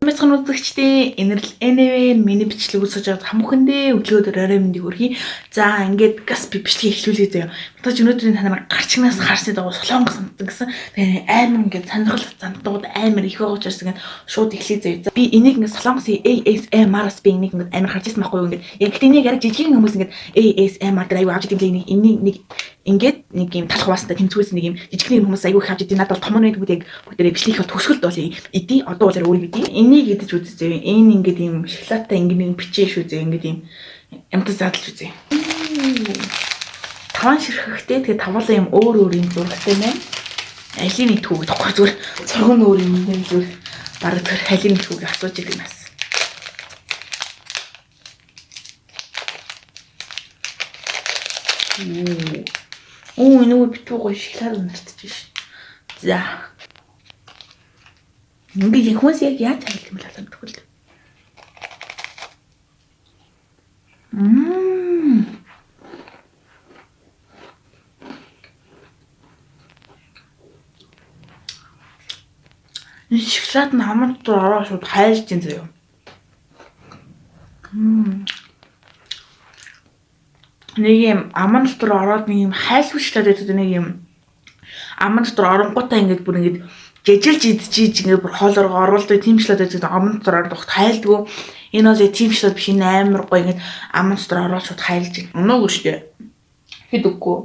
Мэцхан үзэгчдийн энэвэн миний бичлэг үзэж байгаад хамхандээ өглөөдөр орой мэндийг өргөе. За ингээд газ би бичлэгийг эхлүүлээ заяа. Тэгэж өнөөдрийн танаар гарчнаас харсны дагуу солонгос амтсан гэсэн. Тэгээ амар ингээд сонирхол замтууд амар их байгаа учраас ингээд шууд эхлэе заяа. Би энийг ингээд солонгосын ASMR-аас би энийг ингээд амар харж ирсэн байхгүй юу ингээд. Яг гэдэг энийг яг жижигхэн хүмүүс ингээд ASMR гэдэг аюу авч идэв энийг нэг ингээд нэг юм талах хаваастай тэмцүүлсэн нэг юм жижигхэн хүмүүс аюу их авч идэв надад бол том нэг бүгд яг бүгдээ бичлэгийг төгсгөлд бол эдий одоо бол өөр эдий энийг идэж үзье. Энэ ингээд юм шоколадтай ингээд бичээ шүү зэ ингээд юм амтас задлж үзье. Таван ширхэгтэй тэгээ тавлаа юм өөр юм зурагтай нэ. Алийг нэг төвөг тоххой зүгээр цоргон өөр юм нэг зүгээр бараг тэр халийг нэг төвөг асууж ирэх юм бас. Оо энэ өөр битүү гоё шоколад унартчих шин. За. Ингээд хүмүүс яг яаж харилт юм бол асуудаг л. Энэ шоколад нь хамт дотор ороо шууд хайлж ин заяа. Нэг юм аман дотор ороод нэг юм хайлгүй шоколад гэдэг нэг юм аман дотор оронгуудаа ингээд бүр ингээд жижилж идчихийж ингээд бүр хоолоор оруулдаг тийм шоколад гэдэг аман дотор ороод хайлдгүй. Энэ бол тийм шоколад биш энэ амар гоё ингээд аман дотор ороод шууд хайлж ин. Өнөөг шүү дээ. Хэд үгүй.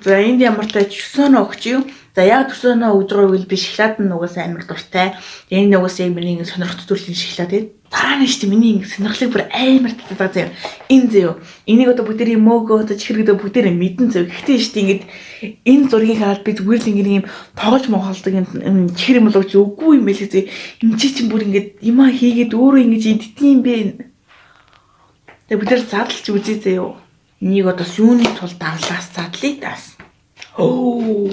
За энд ямар тач төсөөнө өгч юу? За яг төсөөнө өгж байгаа үйл би шоколад нь угаасаа амар дуртай. Энэ угаасаа миний ингэ сонирхолтой төрлийн шоколад тийм. Дараа нь штэ миний ингэ сонирхлыг бүр амар татдаг заяа. Энэ заяа. Энийг одоо бүгдээ мөөгөө одоо чихэр гэдэг бүгдээ мэдэн заяа. Гэхдээ штэ ингэ энэ зургийг хараад би зүгээр л ингэ юм тоогож моголдог юм чихэр юм болооч үгүй юм байлээ заяа. Энд чинь бүр ингэ юмаа хийгээд өөрөө ингэ идтiin бэ. Тэгээ бүгдээ задлж үзье заяа. Энийг одоо юуны тул давлаас задлаа таас. Оо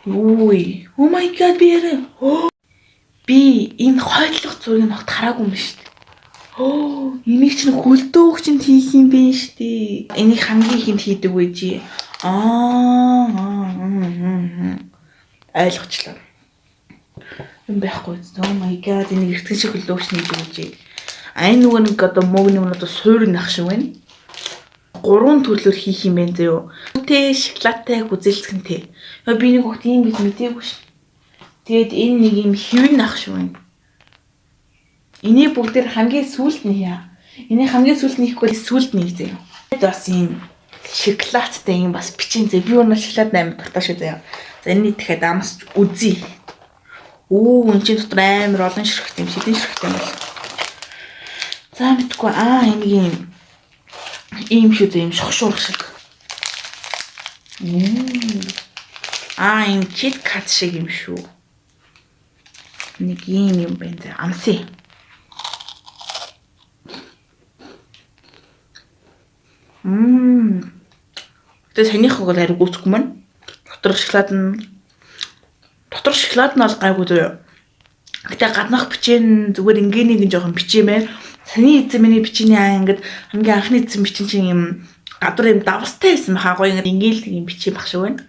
my god би ярэ. Би энэ хойдлох зургийг ногт хараагүй юм шүү дээ. Энийг чинь хөлдөөх чинь хийх юм бэ шүү дээ. Энийг хамгийн ихэнд хийдэг үе. Ойлгочлаа. Юм байхгүй. Oh my god энийг эртгэн шиг хөлдөөх чинь хийж үгүй. Энэ нөгөө нэг одоо мөгний одоо суурь нах шиг байна. 3 төрлөөр хийх юм байна зөө. Тэ шоколадтай хүзэлцгэнтэй. Би нэг хот юм гэж мэдээгүй ш. Тэгээд энэ нэг юм хэвэн ах шүү байна. Энийг бүгдээр хамгийн сүүлд нь яа. Энийг хамгийн сүүлд нь хийхгүй сүүлд нь зөө. Бас юм шоколадтай юм бас бичин зөө. Би өнөө шоколад амар дуртай шүү зөө. За энэ тэгэхэд амсч үзье. Энэ чинь дотор амар олон ширхэг юм шидэн ширхэг юм бол. За мэдгүй энэ юм ийм шүү дээ юм шохшуур шиг. Энэ кит кат шиг юм шүү. Нэг юм байна. Амси. Тэгээ санийх бол ари гүцэхгүй маань. Дотор шоколад нь бол гайгүй зөө. Гэтэ гаднах бичэн зүгээр ингээ нэг жоохон бичээмээр саний эзэн миний бичээний ингээд хамгийн анхны эзэн бичин чинь юм гадуур юм давстай байсан баха гоё ингээл юм бичээ баг шиг байна.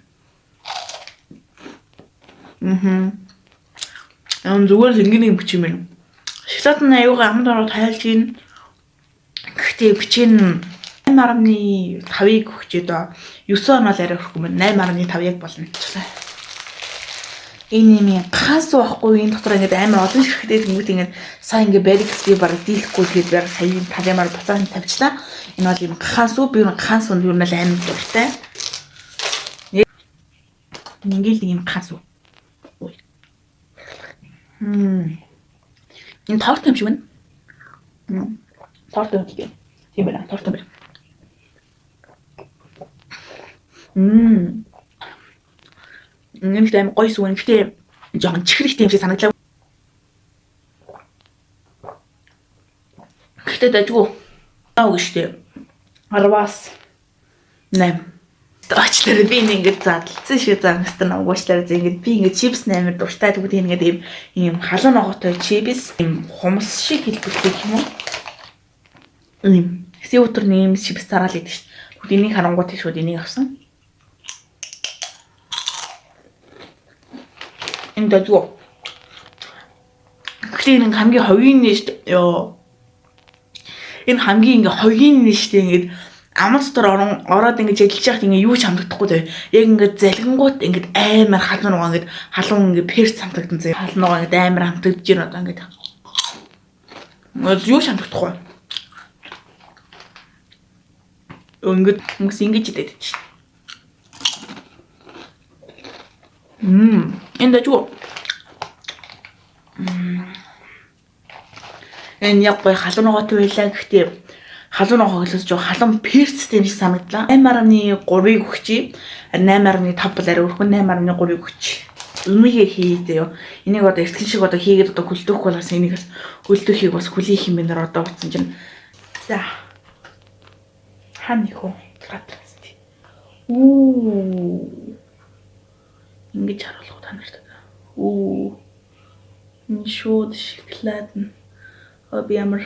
Зүгээр л ингээ нэг бичэм байна. Шоколад нь аюугаа амд ороод хайлж гин. Гэхдээ бичэн 8.5-ыг өгч дөө 9 он бол арай өгөхгүй байна. 8.5 яг болно. Энэ юм хаас واخгүй энэ дотор ингээд амар олон ширхтэй тэнгүүд ингээд сайн ингээд барикс би бараг дийлэхгүй тэгээд бараг саяын талимаар буцаан тавьчлаа. Энэ бол юм хаас би хаас нь юу нэл амар дуртай. Ингээл юм хаас. Энэ торт юм шиг байна. Торт юм тийм байна. Торт юм. Нэмэлт аим гоё сүн гэхдээ жоохон чихрэхтэй юм шиг санагдлаа. Гэхдээ дажгүй. Штэ. 10-аас 8. Таачлаар би ингээд задлцсан шүү замстан угаачлаар ингээд би ингээд чипс амар дуртай тэгвэл ингээд ийм халуун ногоотой чипс ийм хумс шиг хэлбэртэй юм уу? Сэвтэр нэм чипс тараал идэв шүү. Тэгвэл энийг харангуут шууд энийг авсан. Энэ дажгүй. энэ хамгийн хогийн нэ шүү дээ. Йоо. Энэ хамгийн ингээ хогийн нэ шүү дээ. Ингээд аман дотор ороод ингэж ажиллаж яхад ингээ юу ч хамдагдахгүй заяа. Яг ингээ залгингууд ингээ амар халуун угаа ингээ халуун ингээ перс хамдагдан заяа. Халуун угаа ингээ амар хамдагдж байна одоо ингээ. Юу ч хамдагдахгүй. Ингээд хүмүүс ингэж идэт чинь. Энэ дажгүй. Энэ яг гой халуун угаатай байлаа гэхдээ халуун угаагаас жоо халуун перцтэй нэг санагдлаа. 8.3-ыг өгчий. 8.5 бол арай өрхөн 8.3-ыг өгч. Өмнөгээ хийдээ юу. Энийг одоо эртгэл шиг одоо хийгээд одоо хөлдөх болохоос энийгээс хөлдөхийг бас хүлээх юм байна одоо утсан чинь. За. Хань хөө. Гратрасти. Ингэж харуулах та нарт. Энэ шууд шоколад нь би ямар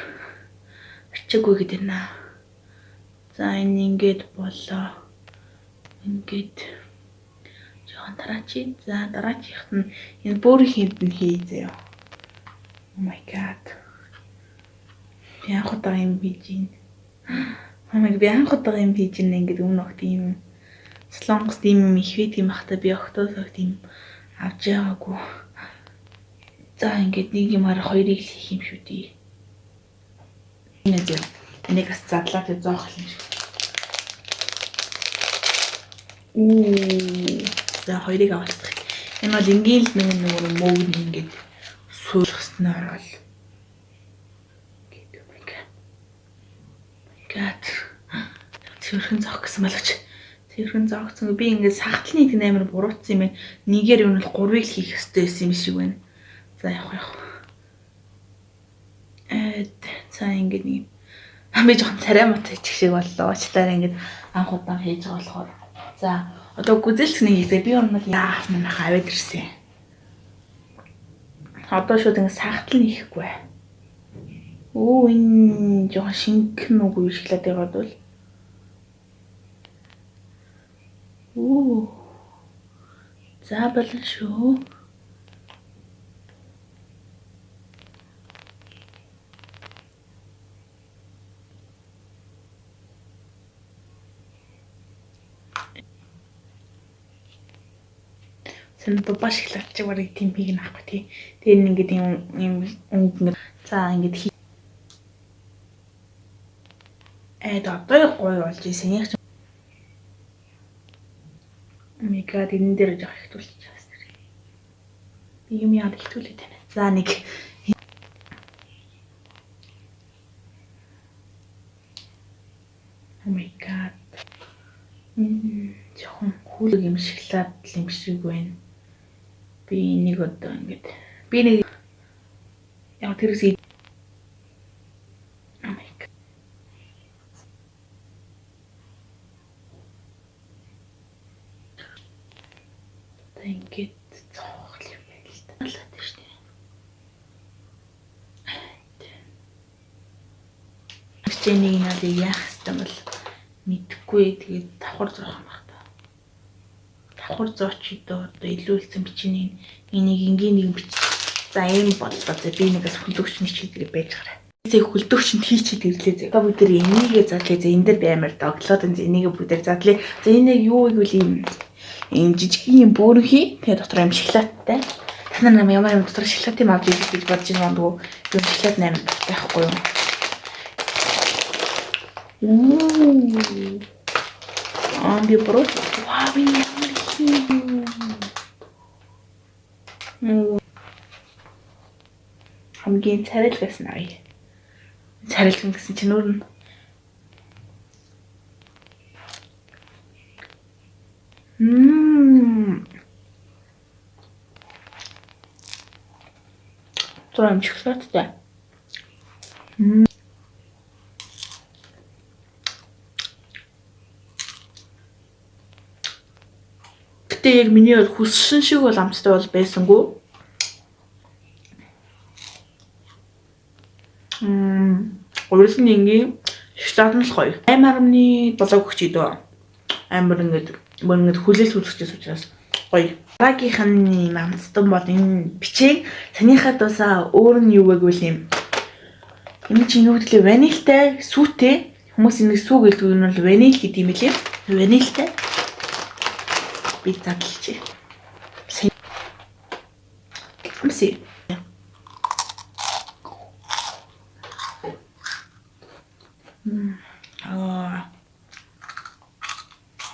арчаагүй гэдэг нэ. За энэ ингэж болоо. Ингэж жоон дараачи. За дараачихт нь энэ бүр хийд нь хийзээ. Oh my god. Яг одоо юм хийж байна. Би анхудаа юм хийж ин ингээд өмнө огт юм солонгос тийм юм их байт юм бахта би октоос огт юм авч байгаагүй. За ингээд нэг юм хараа хоёрыг л хийх юм шүү дээ. Энийг бас задлаад зоох юм шиг. За хоёрыг авалцах. Энэ бол ингээл нэг мөг ингээд суулгасна орол. Гад. Тэрхэн зоох гэсэн боловч тэрхэн зоогцсон. Би ингээд сахтлын нэг амар буруутсан юм байна. Нэгээр юу нь бол 3-ыг л хийх ёстой байсан юм шиг байна. За явах. За ингээд нэг би жоохон царай мот хийчих шиг боллоо. Члаар ингээд анх удаан хийж байгаа болохоор. За одоо гүзэлцний хийсээ би өнөг яах юм хаваад ирсэн. Одоо шууд ингээд сахтал хийхгүй. Энэ жоохон шингэн үгүй шоколад яваад бол. За болно шүү. Сэнто баш шоколад чи барыг тийм пиг наахгүй тий. Тэгээ ингээд юм өнгө за ингээд одоо гоё болж ийсэн яг мега энэ дээр жоох их тулж байгаа. Би юм яад их тулээд байна. За нэг Oh my god. Жохон хүлэг юм шоколад юм шиг байна. Би энийг одоо ингээд би нэг яг тэрсээ ингээд цоох юм байл л та. Болоод шүү дээ. Энийг надад яах ёстой бол мэдэхгүй. Тэгээд давхар зоох юм байна. Давхар зооч одоо илүүлсэн бичнийг энийг ингийн нэг бич. За ийм боллоо. Би нэгээс хөлдөгчний чиглэл байж гараа. Зэ хөлдөгчөнд хийчихэд ирлээ. За бүгд энийгээ задлаа. За энэ дээр би амар доглоод энийг бүгд задлаа. За энэ юу гэвэл ийм жижигхэн юм бөөрхий тэгээ дотор юм шоколадтай. Танаа нам ямар юм дотор шоколад юм авч ирэх гэж бодож байна дгүй. Юу шоколад 8 байхгүй юу? Би брод. Вау, хамгийн царайлгаас навь. Царайлган гэсэн чинь өөр нь Зурам шоколадтай. Гэтэ яг миний бол хүссэн шиг бол амттай бол байсангүй. Өөрөлдөн ингийн шоколад нь л гоё. 8.7 өгч идөө. Амар ингээд хүлээл хүлэгчээс учраас гоё. Дараагийнхны намцдан бол энэ бичиг санийхад басаа өөр нь юу гэвэл юм. Энэ чинь юу гэвэл ванильтай, сүүтэй. Хүмүүс энийг сүү гэдэг нь бол ваниль гэдэг юм билээ. Ванильтай. Би задлчих. Амси.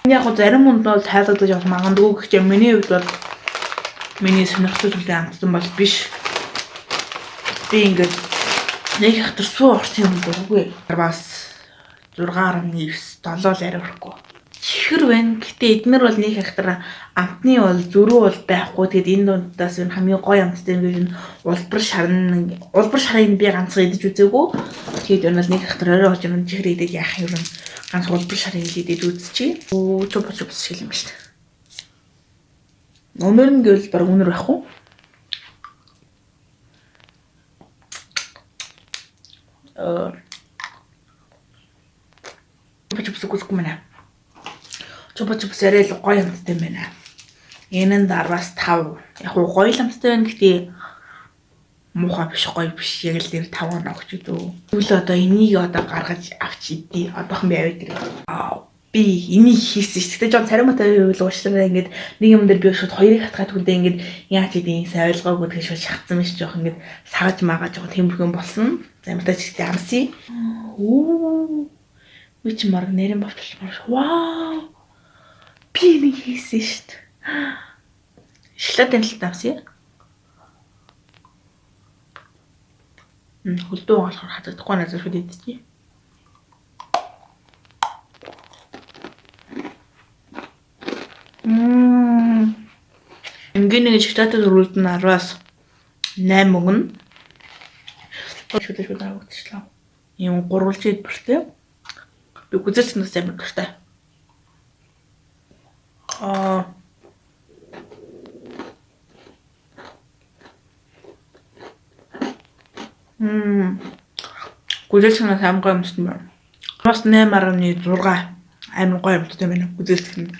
Яг гоо зарим хүнд бол тайлбарлаж авах магадгүй гэхдээ миний хувьд бол миний сонирхолтой зүйлийн амтсан бол биш. Би ингээд нэг хатар суу орсон юм дургүй. Бас 6.9 7 л арай өрөхгүй. Чихэр байна. Гэтэ эднэр бол нэг хатар амтны бол зөрүү бол байхгүй. Тэгэд энэ дундаас энэ хамгийн гоё амттай юм гэж улбар шарын би ганцхан идэж үзээгүй. Тэгэд энэ бол нэг хатар орой болж юм чихэр идэж яах юм бэ? Ганц улбар шарын идэж үзчихье. Чуп шиг юм шүү дээ. Өнөр нь гэвэл баг өнөр байхгүй. Чупс мэнэ. Чупс арай л гоё амттай юм байна. Энэ нь дараас 5. Яг гоё л амттай байна гэхдээ муухай биш гоё биш. Яг л нэр 5 оноо өгч дөө. Тэгвэл одоо энийг одоо гаргаж авч идээ. Одоохон би аваад ирээ. Би энийг хийсэн шүү. Тэгтээ жоо царимаатай байвал уучлаарай ингээд нэг юм дээр би шууд хоёрыг хатгаад хүндээ ингээд яаж идэх сайн ойлгоогүй тэгэхээр шууд шахацсан биш жоох ингээд сагаж магаа жоох тэмбэрхэн болсон. За ямар тач гэдэг амси. Би ч марг нэрэн бавталмаар. Вау. Би энийг хийсэн шүү. Шоколад амлалт амси. Хөлдөө болохоор хатагдахгүй надад шууд идчихье. Ингээд нэг шоколадтай зөрүүлд нь 10-аас 8 өгнө. Шүлээ авчихлаа. Ийм гурвалж идбэртэй. Би гүзэлцэн нас амар дуртай. Гүзэлцэн нас амар гоё юмсан байна. Бас 8.6 амар гоё юмтай байна гүзэлцэн.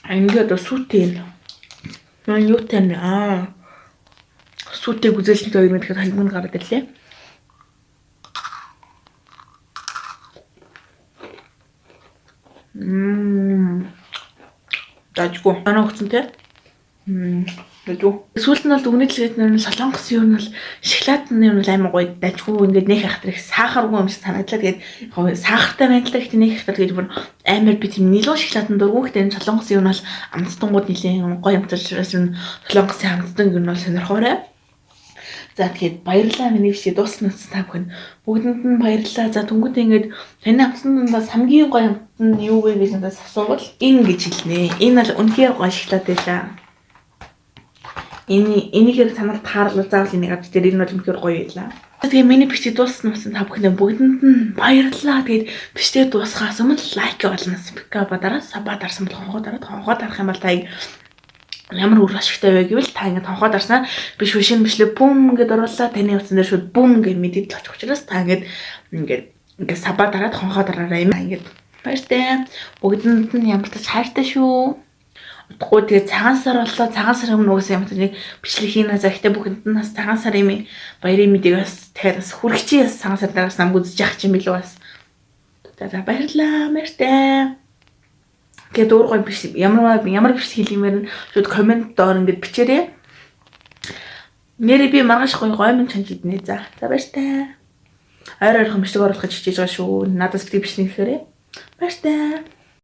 Ингээд одоо сүүтэй. Юу тань сүүтэй гүзэлцэнтэй хоёр мэдэхэд халимын гараад ирлээ. Дажгүй. Анаа өгсөн те. Дажгүй. Сүүлд нь бол дүгнэлгээд нэр солонгос юу нь бол шоколад нь юу амар гоё дажгүй ингээд нэг хахтар их сахаргүй юм шиг санагдлаа. Тэгээд сахартай байна л да гэхдээ нэг хахтар тэгээд бүр амар би тийм нилуун шоколадын дургүй гэхдээ солонгос юу нь бол амттангууд нилийн гоё амталчраас нь солонгосын амттан юм бол сонирхоорой. За тэгээд баярлалаа миний бишээ дууснац та бүхэн бүгдэнд нь баярлалаа. За түнгүүд ингээд таны амтнаас хамгийн гоё амт нь юу вэ гэж надаас асуувал энэ гэж хэлнэ. Энэ бол үнэхээр гоё шоколад байлаа. Энийг танаар таарлаа заавал энийг авч дээр энэ бол үнэхээр гоё байлаа. Тэгээ миний бичиг дууссан та бүхэнд бүгдэнд нь баярлалаа. Тэгээд бичиг дуусгаас өмнө лайк болно. Спикаба дараа саба дарсан бол хонхоо дарах юм бол та ямар үр ашигтай вэ гэвэл та ингээд хонхоо дарснаа биш шин бишлээ бум гэдээ оруулаа таны утсан дээр шууд бум гэж мэдээд очих учраас та ингээд саба дараад хонхоо дараараа юм ингээд баяртай бүгдэнд нь ямар ч хайртай шүү. Утгагүй тэгээ цагаан сар боллоо цагаан сар өмнө угсаа ямар ч нэг бичлэг хийнэ за ихтэй бүгдэнд нь бас цагаан сар юм баярын мэдээг бас тэгэхээр бас хүрхчээ цагаан сар дараас намг үзэж явах юм билүү бас. За баярлалаа баяртай. Тэгээд өөр гоё биш ямар биш хэлмээр нь шууд комент доор ингээд бичээрэй. Нэрээ би маргааш гоё минь чанж иднэ. За баяртай. Ойр ойрхон бичлэг оруулах гэж хичээж байгаа шүү. Надаас бити бичнэ гэхээр баяртай.